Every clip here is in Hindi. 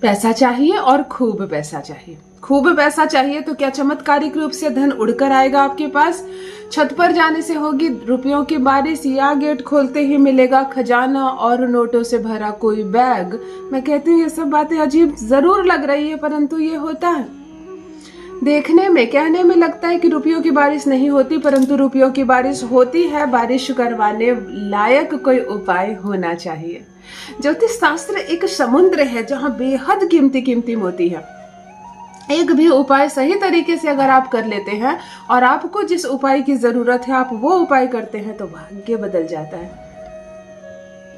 पैसा चाहिए और खूब पैसा चाहिए। खूब पैसा चाहिए तो क्या चमत्कारिक रूप से धन उड़कर आएगा आपके पास? छत पर जाने से होगी रुपयों की बारिश, या गेट खोलते ही मिलेगा खजाना और नोटों से भरा कोई बैग? मैं कहती हूँ ये सब बातें अजीब जरूर लग रही है, परंतु ये होता है। देखने में, कहने में लगता है कि रुपयों की बारिश नहीं होती, परंतु रुपयों की बारिश होती है। बारिश करवाने लायक कोई उपाय होना चाहिए। ज्योतिष शास्त्र एक समुद्र है जहाँ बेहद कीमती कीमती मोती है। एक भी उपाय सही तरीके से अगर आप कर लेते हैं और आपको जिस उपाय की जरूरत है आप वो उपाय करते हैं तो भाग्य बदल जाता है,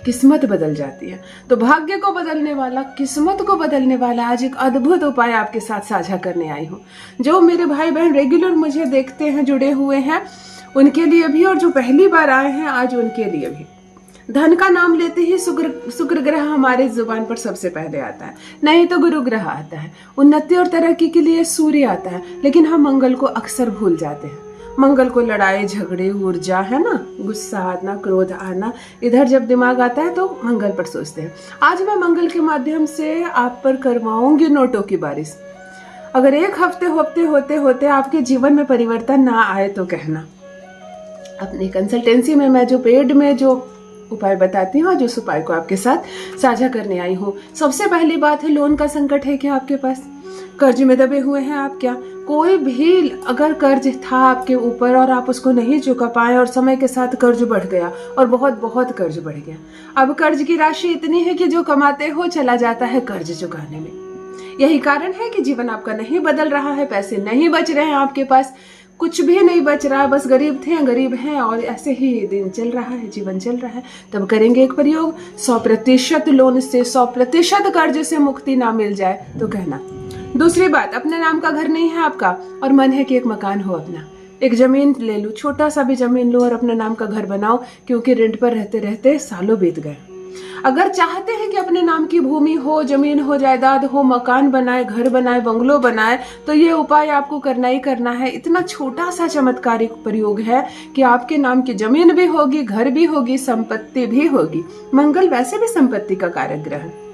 किस्मत बदल जाती है। तो भाग्य को बदलने वाला, किस्मत को बदलने वाला आज एक अद्भुत उपाय आपके साथ साझा करने आई हूँ। जो मेरे भाई बहन रेगुलर मुझे देखते हैं, जुड़े हुए हैं, उनके लिए भी, और जो पहली बार आए हैं आज उनके लिए भी। धन का नाम लेते ही शुक्र ग्रह हमारे जुबान पर सबसे पहले आता है, नहीं तो गुरु ग्रह आता है। उन्नति और तरक्की के लिए सूर्य आता है, लेकिन हम मंगल को अक्सर भूल जाते हैं। मंगल को लड़ाई झगड़े, ऊर्जा है ना, गुस्सा आना, क्रोध आना, इधर जब दिमाग आता है तो मंगल पर सोचते हैं। आज मैं मंगल के माध्यम से आप पर करवाऊंगी नोटों की बारिश। अगर एक हफ्ते होते होते आपके जीवन में परिवर्तन ना आए तो कहना। अपनी कंसल्टेंसी में मैं जो पेड में जो उपाय बताती हूँ, आज उस उपाय को आपके साथ साझा करने आई हूँ। सबसे पहली बात है, लोन का संकट है क्या आपके पास? कर्ज में दबे हुए हैं आप क्या? कोई भी अगर कर्ज था आपके ऊपर और आप उसको नहीं चुका पाए और समय के साथ कर्ज बढ़ गया और बहुत बहुत कर्ज बढ़ गया। अब कर्ज की राशि इतनी है कि जो कमाते हो चला जाता है कर्ज चुकाने में। यही कारण है कि जीवन आपका नहीं बदल रहा है, पैसे नहीं बच रहे हैं आपके पास, कुछ भी नहीं बच रहा है, बस गरीब थे गरीब हैं और ऐसे ही दिन चल रहा है, जीवन चल रहा है। तब करेंगे एक प्रयोग, 100% लोन से, 100% कर्ज से मुक्ति ना मिल जाए तो कहना। दूसरी बात, अपने नाम का घर नहीं है आपका और मन है कि एक मकान हो अपना, एक जमीन ले लो, छोटा सा भी जमीन लो और अपने नाम का घर बनाओ, क्योंकि रेंट पर रहते रहते सालों बीत गए। अगर चाहते हैं कि अपने नाम की भूमि हो, जमीन हो, जायदाद हो, मकान बनाए, घर बनाए, बंगलो बनाए, तो ये उपाय आपको करना ही करना है। इतना छोटा सा चमत्कारिक प्रयोग है कि आपके नाम की जमीन भी होगी, घर भी होगी, संपत्ति भी होगी। मंगल वैसे भी संपत्ति का कारक ग्रह है।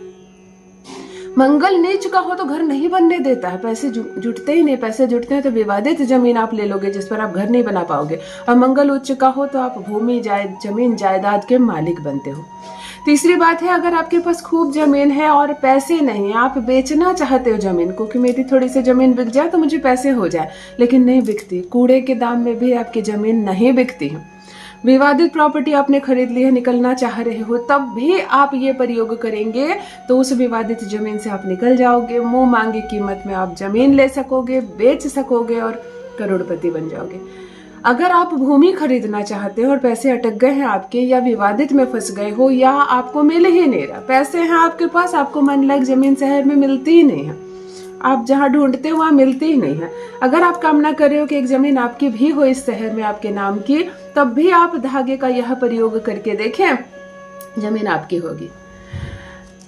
मंगल नीच का हो तो घर नहीं बनने देता है, पैसे जुटते ही नहीं। पैसे जुटते हैं तो विवादित जमीन आप ले लोगे जिस पर आप घर नहीं बना पाओगे, और मंगल उच्च का हो तो आप भूमि, जमीन जायदाद के मालिक बनते हो। तीसरी बात है, अगर आपके पास खूब जमीन है और पैसे नहीं, आप बेचना चाहते हो जमीन को कि मेरी थोड़ी सी जमीन बिक जाए तो मुझे पैसे हो जाए, लेकिन नहीं बिकती, कूड़े के दाम में भी आपकी जमीन नहीं बिकती है। विवादित प्रॉपर्टी आपने खरीद ली है, निकलना चाह रहे हो, तब भी आप ये प्रयोग करेंगे तो उस विवादित जमीन से आप निकल जाओगे। मुंह मांगी कीमत में आप जमीन ले सकोगे, बेच सकोगे और करोड़पति बन जाओगे। अगर आप भूमि खरीदना चाहते हो और पैसे अटक गए हैं आपके, या विवादित में फंस गए हो, या आपको मिल ही नहीं रहा, पैसे हैं आपके पास, आपको मन लायक जमीन शहर में मिलती ही नहीं है, आप जहाँ ढूंढते हो वहाँ मिलती ही नहीं है। अगर आप कामना कर रहे हो कि एक जमीन आपकी भी हो इस शहर में आपके नाम की, तब भी आप धागे का यह प्रयोग करके देखें, जमीन आपकी होगी।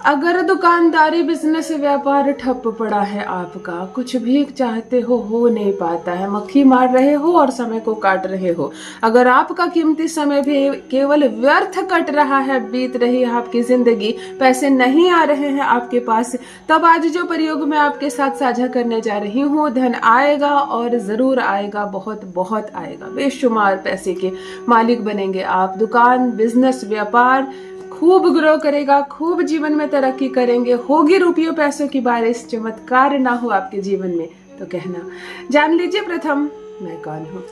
अगर दुकानदारी, बिजनेस, व्यापार ठप पड़ा है आपका, कुछ भी चाहते हो नहीं पाता है, मक्खी मार रहे हो और समय को काट रहे हो, अगर आपका कीमती समय भी केवल व्यर्थ कट रहा है, बीत रही है आपकी जिंदगी, पैसे नहीं आ रहे हैं आपके पास, तब आज जो प्रयोग मैं आपके साथ साझा करने जा रही हूँ, धन आएगा और जरूर आएगा, बहुत बहुत आएगा। बेशुमार पैसे के मालिक बनेंगे आप। दुकान, बिजनेस, व्यापार खूब ग्रो करेगा, खूब जीवन में तरक्की करेंगे, होगी रुपयों पैसों की बारिश। चमत्कार ना हो आपके जीवन में तो कहना। जान लीजिए प्रथम मैं कौन हूँ।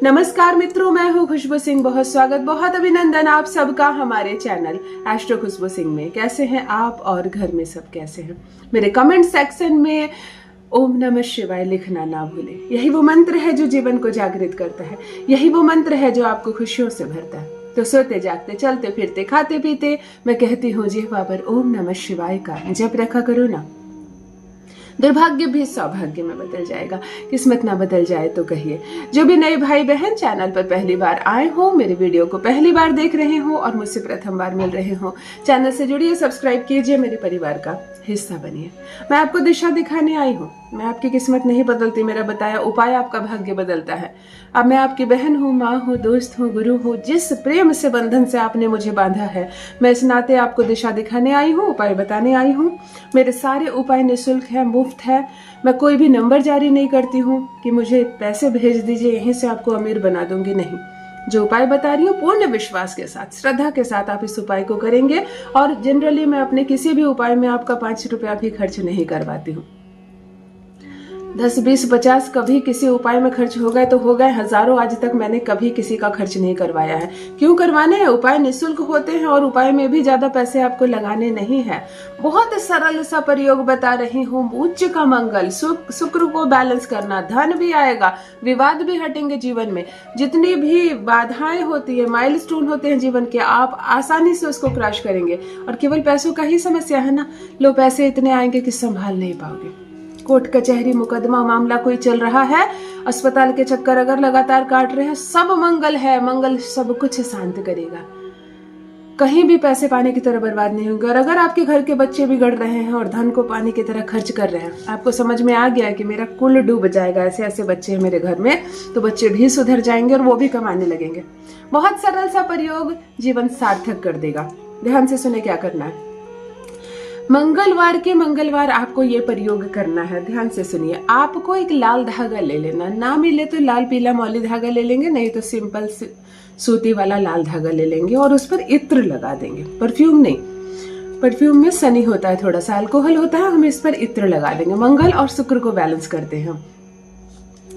नमस्कार मित्रों, मैं हूँ खुशबू सिंह। बहुत स्वागत, बहुत अभिनंदन आप सबका हमारे चैनल एस्ट्रो खुशबू सिंह में। कैसे हैं आप और घर में सब कैसे हैं? मेरे कमेंट सेक्शन में ओम नमः शिवाय लिखना ना भूलें। यही वो मंत्र है जो जीवन को जागृत करता है, यही वो मंत्र है जो आपको खुशियों से भरता है। तो सोते जागते, चलते फिरते, खाते पीते मैं कहती हूँ जिह्वा पर ओम नमः शिवाय का जप रखा करो ना। दुर्भाग्य भी सौभाग्य में बदल जाएगा। किस्मत ना बदल जाए तो कहिए। जो भी नए भाई बहन चैनल पर पहली बार आए हो, मेरे वीडियो को पहली बार देख रहे हो और मुझसे प्रथम बार मिल रहे हो, चैनल से जुड़िए, सब्सक्राइब कीजिए, मेरे परिवार का हिस्सा बनिए। मैं आपको दिशा दिखाने आई हूँ। मैं आपकी किस्मत नहीं बदलती, मेरा बताया उपाय आपका भाग्य बदलता है। अब मैं आपकी बहन हूँ, माँ हूँ, दोस्त हूँ, गुरु हूँ। जिस प्रेम से बंधन से आपने मुझे बांधा है, मैं इस नाते आपको दिशा दिखाने आई हूँ, उपाय बताने आई हूँ। मेरे सारे उपाय निःशुल्क है, मुफ्त है। मैं कोई भी नंबर जारी नहीं करती हूँ कि मुझे पैसे भेज दीजिए, यहीं से आपको अमीर बना दूंगी, नहीं। जो उपाय बता रही हूँ पूर्ण विश्वास के साथ, श्रद्धा के साथ आप इस उपाय को करेंगे। और जनरली मैं अपने किसी भी उपाय में आपका 5 रुपया भी खर्च नहीं करवाती हूँ। 10, 20, 50 कभी किसी उपाय में खर्च हो गए तो हो गए, हजारों आज तक मैंने कभी किसी का खर्च नहीं करवाया है। क्यों करवाने हैं? उपाय निःशुल्क होते हैं और उपाय में भी ज्यादा पैसे आपको लगाने नहीं है। बहुत सरल सा प्रयोग बता रही हूँ। उच्च का मंगल, शुक्र को बैलेंस करना, धन भी आएगा, विवाद भी हटेंगे जीवन में। जितनी भी बाधाएं होती है, माइलस्टोन होते हैं जीवन के, आप आसानी से उसको क्रॉस करेंगे। और केवल पैसों का ही समस्या है ना, लो पैसे इतने आएंगे कि संभाल नहीं पाओगे। कोर्ट कचहरी मुकदमा मामला कोई चल रहा है, अस्पताल के चक्कर अगर लगातार काट रहे हैं, सब मंगल है। मंगल सब कुछ शांत करेगा। कहीं भी पैसे पानी की तरह बर्बाद नहीं होंगे। और अगर आपके घर के बच्चे बिगड़ रहे हैं और धन को पानी की तरह खर्च कर रहे हैं, आपको समझ में आ गया कि मेरा कुल डूब जाएगा, ऐसे ऐसे बच्चे हैं मेरे घर में, तो बच्चे भी सुधर जाएंगे और वो भी कमाने लगेंगे। बहुत सरल सा प्रयोग जीवन सार्थक कर देगा। ध्यान से सुने क्या करना है। मंगलवार के मंगलवार आपको ये प्रयोग करना है। ध्यान से सुनिए। आपको एक लाल धागा ले लेना, ना मिले तो लाल पीला मौली धागा ले लेंगे, नहीं तो सिंपल सूती वाला लाल धागा ले लेंगे और उस पर इत्र लगा देंगे। परफ्यूम नहीं, परफ्यूम में सनी होता है, थोड़ा सा अल्कोहल होता है, हम इस पर इत्र लगा देंगे। मंगल और शुक्र को बैलेंस करते हैं।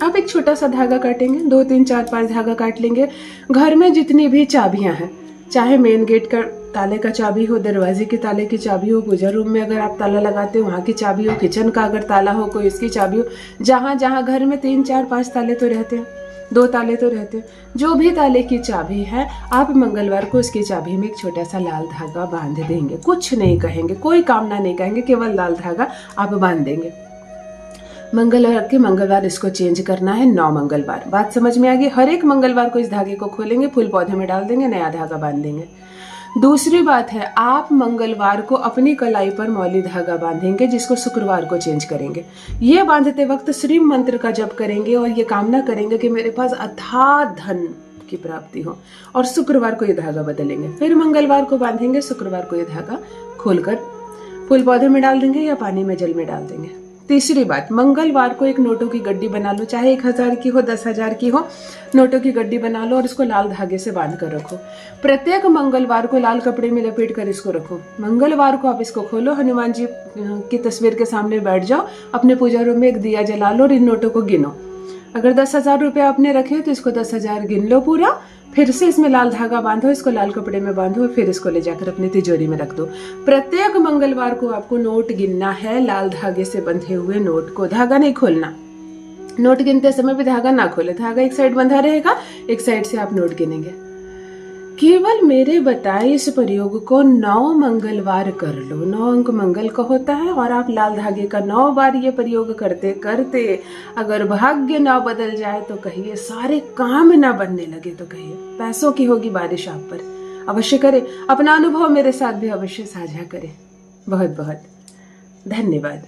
आप एक छोटा सा धागा काटेंगे, 2, 3, 4, 5 धागा काट लेंगे। घर में जितनी भी चाबियां हैं, चाहे मेन गेट का ताले का चाबी हो, दरवाजे के ताले की चाबी हो, पूजा रूम में अगर आप ताला लगाते हो वहाँ की चाबी हो, किचन का अगर ताला हो कोई इसकी चाबी हो, जहाँ जहाँ घर में 3, 4, 5 ताले तो रहते हैं, 2 ताले तो रहते हैं, जो भी ताले की चाबी है, आप मंगलवार को उसकी चाबी में एक छोटा सा लाल धागा बांध देंगे। कुछ नहीं कहेंगे, कोई कामना नहीं कहेंगे, केवल लाल धागा आप बांध देंगे। मंगलवार के मंगलवार इसको चेंज करना है, 9 मंगलवार। बात समझ में आ गई। हर एक मंगलवार को इस धागे को खोलेंगे, फूल पौधे में डाल देंगे, नया धागा बांध देंगे। दूसरी बात है, आप मंगलवार को अपनी कलाई पर मौली धागा बांधेंगे, जिसको शुक्रवार को चेंज करेंगे। ये बांधते वक्त श्री मंत्र का जप करेंगे और ये कामना करेंगे कि मेरे पास अथाह धन की प्राप्ति हो। और शुक्रवार को ये धागा बदलेंगे। फिर मंगलवार को बांधेंगे, शुक्रवार को ये धागा खोलकर फूल पौधे में डाल देंगे या पानी में, जल में डाल देंगे। तीसरी बात, मंगलवार को एक नोटों की गड्डी बना लो, चाहे 1000 की हो, 10,000 की हो, नोटों की गड्डी बना लो और इसको लाल धागे से बांध कर रखो। प्रत्येक मंगलवार को लाल कपड़े में लपेट कर इसको रखो। मंगलवार को आप इसको खोलो, हनुमान जी की तस्वीर के सामने बैठ जाओ, अपने पूजा रूम में एक दिया जला लो और इन नोटों को गिनो। अगर 10,000 रुपये आपने रखे तो इसको 10,000 गिन लो पूरा, फिर से इसमें लाल धागा बांधो, इसको लाल कपड़े में बांधो और फिर इसको ले जाकर अपनी तिजोरी में रख दो। प्रत्येक मंगलवार को आपको नोट गिनना है, लाल धागे से बंधे हुए नोट को। धागा नहीं खोलना, नोट गिनते समय भी धागा ना खोले, धागा एक साइड बंधा रहेगा, एक साइड से आप नोट गिनेंगे। केवल मेरे बताए इस प्रयोग को 9 मंगलवार कर लो। 9 अंक मंगल का होता है और आप लाल धागे का 9 बार ये प्रयोग करते करते अगर भाग्य ना बदल जाए तो कहिए, सारे काम ना बनने लगे तो कहिए, पैसों की होगी बारिश आप पर। अवश्य करें, अपना अनुभव मेरे साथ भी अवश्य साझा करें। बहुत बहुत धन्यवाद।